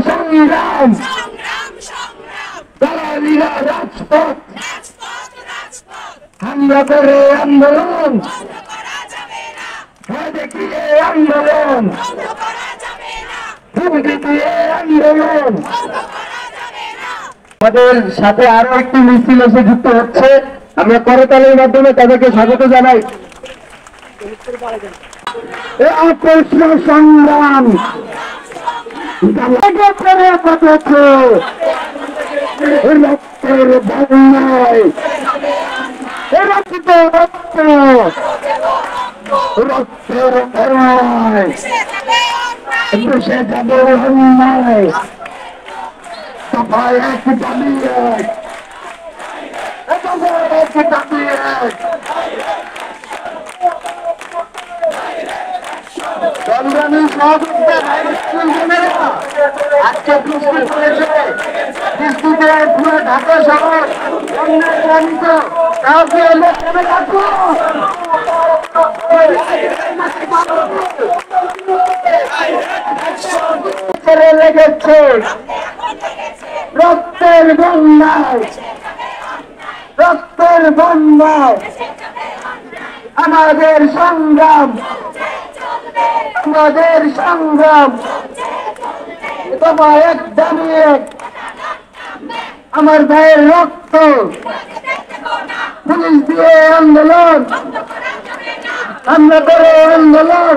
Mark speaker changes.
Speaker 1: সংগ্রাম দালালিরা রাজপথ হামলা করে আন্দোলন দেখিয়ে আন্দোলন হুমকি দিয়ে আন্দোলন। আমাদের সাথে আরো একটি মিছিল এসে যুক্ত হচ্ছে, আমরা করতালের মাধ্যমে তাদেরকে স্বাগত জানাই। প্রশ্ন সংগ্রাম করে বসেছে রক্তের বন্যায়, রক্ত রক্ত রক্তের বন্যায় দেশে যাবে অন্যায়। সবাই এক দাবি এক দাবি এক। সংগ্রামী সহযোগিতা আজকে বৃষ্টি পড়েছে, বৃষ্টিতে পুরো ঢাকা শহর বন্যায় প্লাবিত, কাউকে এলে থেমে থাকবো। লেগেছে রক্তের বন্যায়, রক্তের বন্যায় আমাদের সংগ্রাম, আমাদের সংগ্রাম। তোমার এক দাবি এক, আমার ভাইয়ের রক্ত পুলিশ দিয়ে আন্দোলন, আমরা করে আন্দোলন।